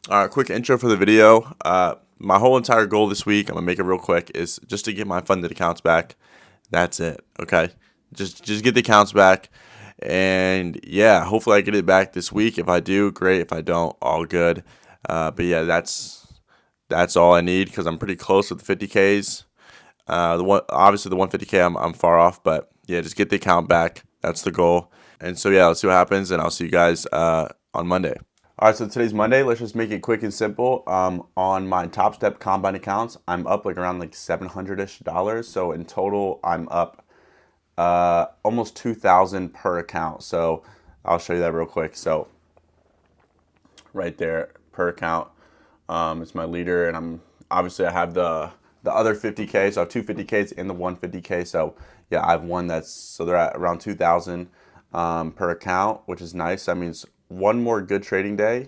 All right, quick intro for the video. My whole entire goal this week, I'm gonna make it real quick, is just to get my funded accounts back. That's it. Okay, just get the accounts back, and yeah, hopefully I get it back this week. If I do, great. If I don't, all good. But yeah, that's all I need because I'm pretty close with the 50Ks. The one obviously the 150K, I'm far off, but yeah, just get the account back. That's the goal. And so yeah, let's see what happens, and I'll see you guys on Monday. All right, so today's Monday. Let's just make it quick and simple. On my Top Step Combine accounts, I'm up like around like $700-ish. So in total, I'm up almost 2,000 per account. So I'll show you that real quick. So right there per account, it's my leader, and I have the other 50K. So I have two 50Ks and the 150K. So yeah, I have one they're at around 2,000 per account, which is nice. That means one more good trading day,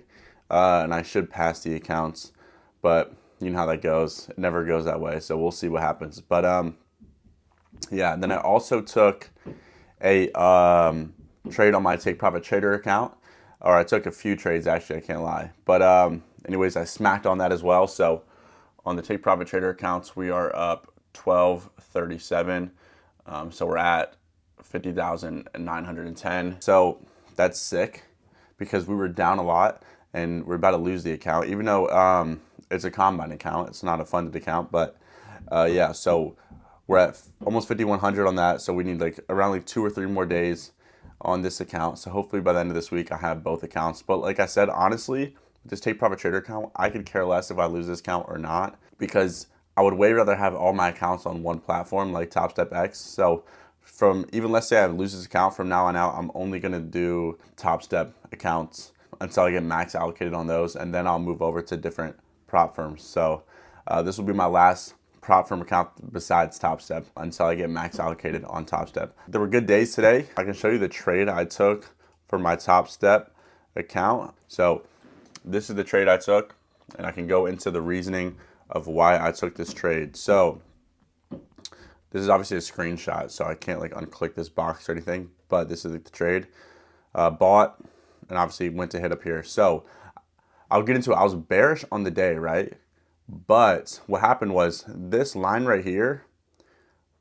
and I should pass the accounts, but you know how that goes. It never goes that way, so we'll see what happens. But yeah, and then I also took a trade on my Take Profit Trader account, or I took a few trades actually, I can't lie. But anyways, I smacked on that as well. So on the Take Profit Trader accounts, we are up 1237. So we're at 50,910. So that's sick, because we were down a lot and we're about to lose the account, even though it's a combine account. It's not a funded account, but yeah, so we're at almost 5,100 on that. So we need like around like 2 or 3 more days on this account. So hopefully by the end of this week, I have both accounts. But like I said, honestly, with this Take Profit Trader account, I could care less if I lose this account or not, because I would way rather have all my accounts on one platform like Top Step X. So from even, let's say I lose this account, from now on out, I'm only going to do Top Step accounts until I get max allocated on those, and then I'll move over to different prop firms. So this will be my last prop firm account besides Top Step until I get max allocated on Top Step. There were good days today. I can show you the trade I took for my Top Step account. So this is the trade I took, and I can go into the reasoning of why I took this trade. So this is obviously a screenshot, so I can't like unclick this box or anything, but this is the trade. Bought, and obviously went to hit up here. So I'll get into it. I was bearish on the day, right? But what happened was this line right here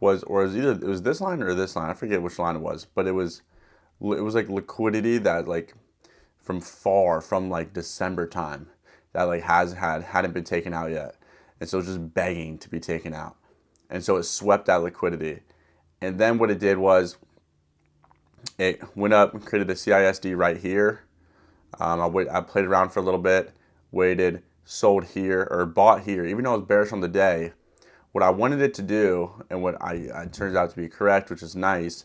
was this line or this line. I forget which line it was, but it was like liquidity that like from like December time that like hadn't been taken out yet. And so it was just begging to be taken out. And so it swept that liquidity. And then what it did was it went up and created the CISD right here. I played around for a little bit, waited, sold here, or bought here. Even though it was bearish on the day, what I wanted it to do, and what it turns out to be correct, which is nice,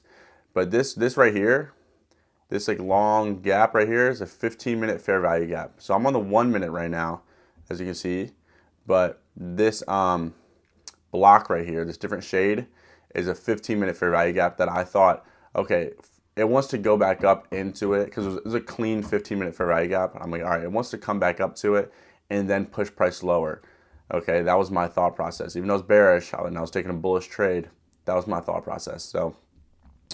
but this right here, this like long gap right here is a 15-minute fair value gap. So I'm on the 1 minute right now, as you can see, but this block right here, this different shade, is a 15-minute fair value gap that I thought, okay, it wants to go back up into it because it was a clean 15-minute fair value gap. I'm like, all right, it wants to come back up to it and then push price lower. Okay, that was my thought process. Even though it's bearish and I was taking a bullish trade, that was my thought process. So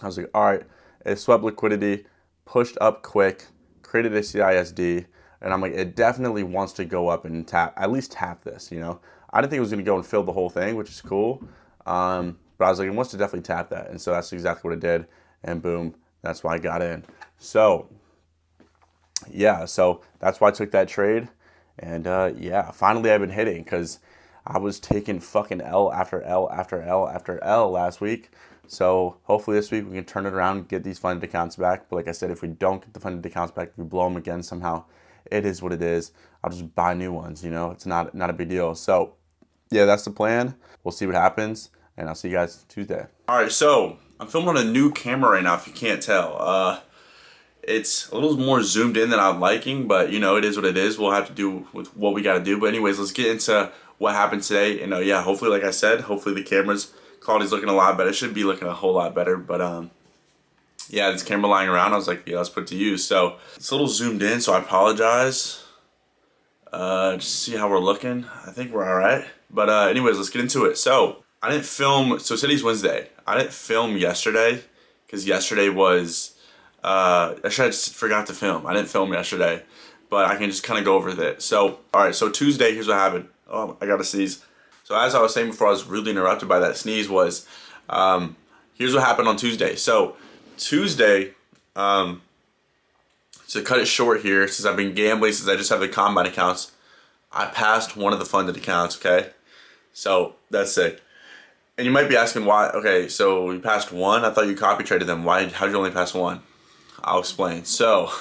I was like, all right, it swept liquidity, pushed up quick, created a CISD, and I'm like, it definitely wants to go up and at least tap this, you know? I didn't think it was going to go and fill the whole thing, which is cool. But I was like, it wants to definitely tap that. And so that's exactly what it did. And boom, that's why I got in. So yeah, so that's why I took that trade. And yeah, finally I've been hitting, because I was taking fucking L after L after L after L last week. So hopefully this week we can turn it around and get these funded accounts back. But like I said, if we don't get the funded accounts back, if we blow them again somehow, it is what it is. I'll just buy new ones, you know? It's not a big deal. So yeah, that's the plan. We'll see what happens, and I'll see you guys Tuesday. All right, so I'm filming on a new camera right now, if you can't tell. It's a little more zoomed in than I'm liking, but you know, it is what it is. We'll have to do with what we got to do. But anyways, let's get into what happened today. And yeah, hopefully, like I said, hopefully the camera's quality's looking a lot better. It should be looking a whole lot better. But yeah, this camera lying around, I was like, yeah, let's put it to use. So it's a little zoomed in, so I apologize. Just see how we're looking. I think we're all right. But anyways, let's get into it. So I didn't film. So today's Wednesday. I didn't film yesterday because yesterday was. Actually, I just forgot to film. I didn't film yesterday, but I can just kind of go over that. So, all right, so Tuesday, here's what happened. Oh, I gotta sneeze. So as I was saying before I was really interrupted by that sneeze was, here's what happened on Tuesday. So Tuesday, to cut it short here, since I've been gambling, since I just have the combine accounts, I passed one of the funded accounts, okay? So that's it. And you might be asking why, okay, so you passed one? I thought you copy traded them. How'd you only pass one? I'll explain. So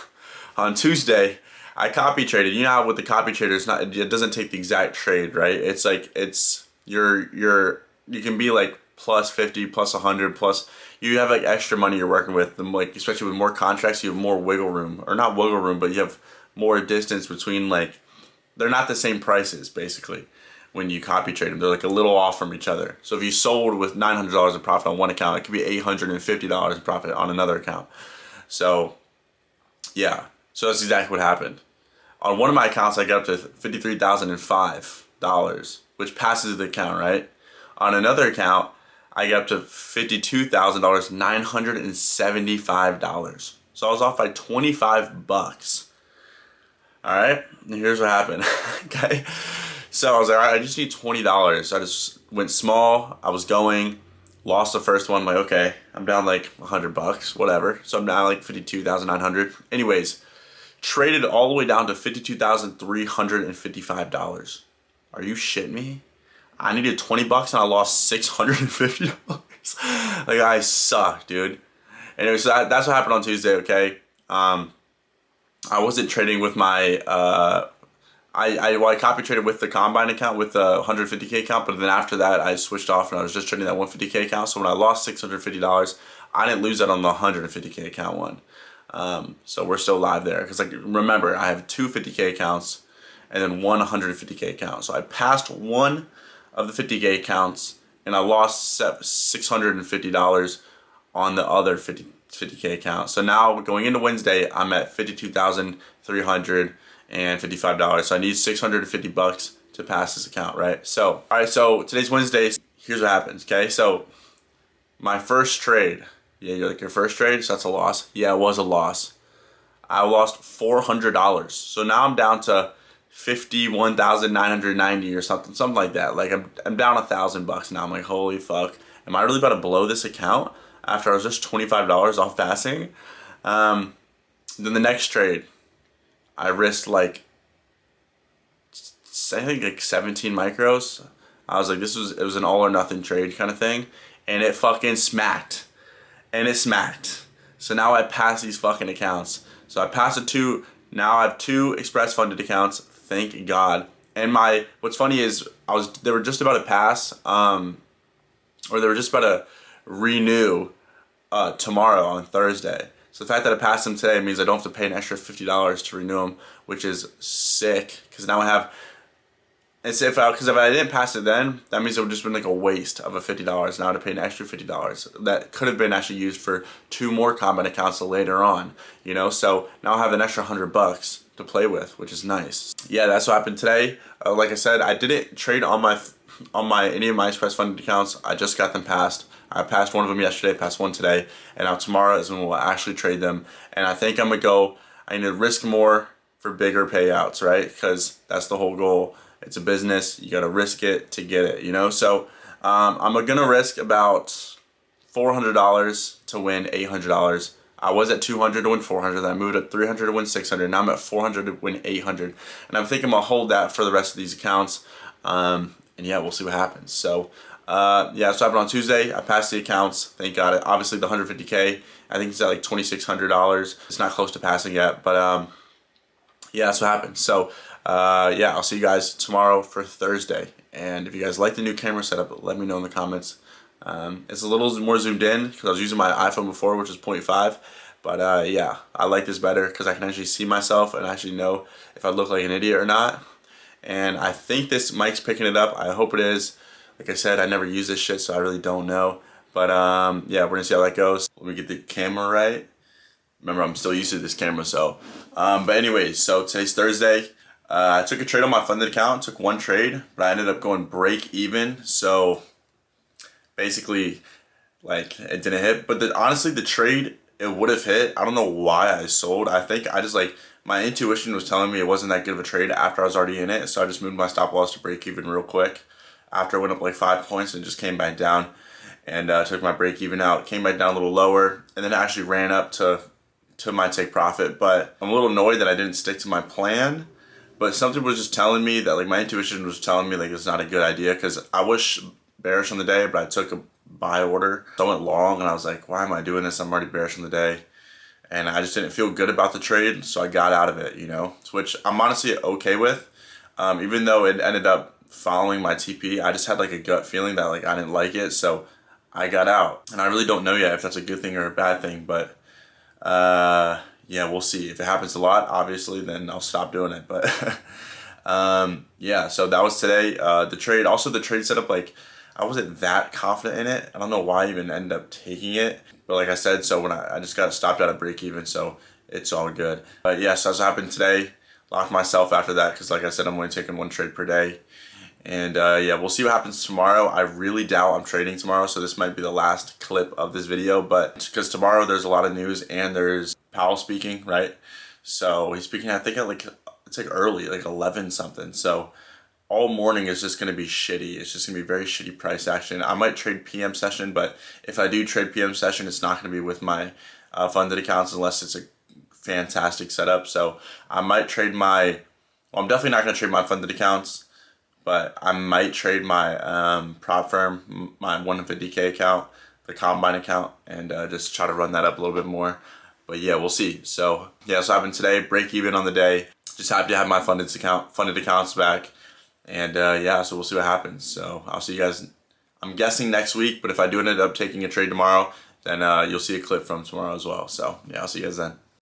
on Tuesday, I copy traded. You know how with the copy trader, it doesn't take the exact trade, right? It's like, you can be like plus 50, plus 100, plus, you have like extra money you're working with, and like, especially with more contracts, you have more wiggle room, or not wiggle room, but you have more distance between, like, they're not the same prices, basically, when you copy trade them. They're like a little off from each other. So if you sold with $900 in profit on one account, it could be $850 in profit on another account. So, yeah. So that's exactly what happened. On one of my accounts, I got up to $53,005, which passes the account, right? On another account, I got up to $52,000, $975. So I was off by 25 bucks. All right, and here's what happened. Okay, so I was like, all right, I just need $20. So I just went small. I was going, lost the first one. I'm like, okay, I'm down like 100 bucks, whatever. So I'm down like 52,900. Anyways, traded all the way down to $52,355. Are you shitting me? I needed 20 bucks and I lost $650. Like, I suck, dude. Anyway, so that's what happened on Tuesday, okay? I wasn't trading with my, I copy traded with the combine account, with the 150K account, but then after that I switched off and I was just trading that 150K account. So when I lost $650, I didn't lose that on the 150K account one. So we're still live there. Because, like, remember, I have two 50K accounts and then one 150K account. So I passed one of the 50K accounts and I lost $650 on the other 50K account. So now going into Wednesday, I'm at $52,355. So I need 650 bucks to pass this account, right? So, all right, so today's Wednesday. Here's what happens, okay? So my first trade, yeah, you're like, your first trade, so that's a loss. Yeah, it was a loss. I lost $400. So now I'm down to 51,990 or something like that. Like, I'm down $1,000 now. I'm like, holy fuck, am I really about to blow this account after I was just $25 off passing? Then the next trade, I risked like, I think like 17 micros. I was like, it was an all or nothing trade kind of thing, and it fucking smacked, and it smacked. So now I pass these fucking accounts. So I passed it to, now I have two express funded accounts, thank God. And what's funny is they were just about to pass, or they were just about to renew tomorrow on Thursday. So the fact that I passed them today means I don't have to pay an extra $50 to renew them, which is sick. Because now I have, because if I didn't pass it then, that means it would just been like a waste of a $50. Now to pay an extra $50 that could have been actually used for two more combine accounts later on, you know. So now I have an extra $100 to play with, which is nice. Yeah, that's what happened today. Like I said, I didn't trade on any of my express funded accounts. I just got them passed. I passed one of them yesterday, passed one today, and now tomorrow is when we'll actually trade them. And I think I need to risk more for bigger payouts, right? Because that's the whole goal. It's a business. You got to risk it to get it, you know? So I'm going to risk about $400 to win $800. I was at $200 to win $400. Then I moved at $300 to win $600. Now I'm at $400 to win $800. And I'm thinking I'll hold that for the rest of these accounts. And yeah, we'll see what happens. So yeah, so happened on Tuesday. I passed the accounts, thank God. Obviously the 150K, I think it's at like $2,600. It's not close to passing yet, but yeah, that's what happened. So yeah, I'll see you guys tomorrow for Thursday. And if you guys like the new camera setup, let me know in the comments. It's a little more zoomed in because I was using my iPhone before, which was 0.5. But yeah, I like this better because I can actually see myself and actually know if I look like an idiot or not. And I think this mic's picking it up. I hope it is. Like I said, I never use this shit, so I really don't know. But yeah, we're gonna see how that goes. Let me get the camera right. Remember, I'm still used to this camera, so. But anyways, so today's Thursday. I took a trade on my funded account, took one trade, but I ended up going break even. So basically, like, it didn't hit. But honestly, the trade, it would have hit. I don't know why I sold. I think I just like my intuition was telling me it wasn't that good of a trade after I was already in it, so I just moved my stop loss to break even real quick after I went up like 5 points and just came back down and took my break even out, came back down a little lower, and then actually ran up to my take profit. But I'm a little annoyed that I didn't stick to my plan, but something was just telling me that, like, my intuition was telling me like it's not a good idea, because I was bearish on the day, but I took a buy order. So I went long and I was like, why am I doing this? I'm already bearish on the day. And I just didn't feel good about the trade, so I got out of it, you know, which I'm honestly okay with. Even though it ended up following my TP, I just had like a gut feeling that like I didn't like it, so I got out. And I really don't know yet if that's a good thing or a bad thing, but yeah, we'll see. If it happens a lot, obviously, then I'll stop doing it. But yeah, so that was today. The trade, also the trade setup, like, I wasn't that confident in it. I don't know why I even ended up taking it. But like I said, so when I just got stopped out at break even, so it's all good. But yes, that's what happened today. Locked myself after that because, like I said, I'm only taking 1 trade per day. And yeah, we'll see what happens tomorrow. I really doubt I'm trading tomorrow, so this might be the last clip of this video. But because tomorrow there's a lot of news and there's Powell speaking, right? So he's speaking, I think, at like, it's like early, like 11 something. So all morning is just going to be shitty. It's just going to be very shitty price action. I might trade PM session, but if I do trade PM session, it's not going to be with my funded accounts unless it's a fantastic setup. So I might trade well, I'm definitely not going to trade my funded accounts, but I might trade my prop firm, my 150K account, the combine account, and just try to run that up a little bit more. But yeah, we'll see. So yeah, so happened today, break even on the day. Just happy to have my funded accounts back. And yeah, so we'll see what happens. So I'll see you guys, I'm guessing next week, but if I do end up taking a trade tomorrow, then you'll see a clip from tomorrow as well. So yeah, I'll see you guys then.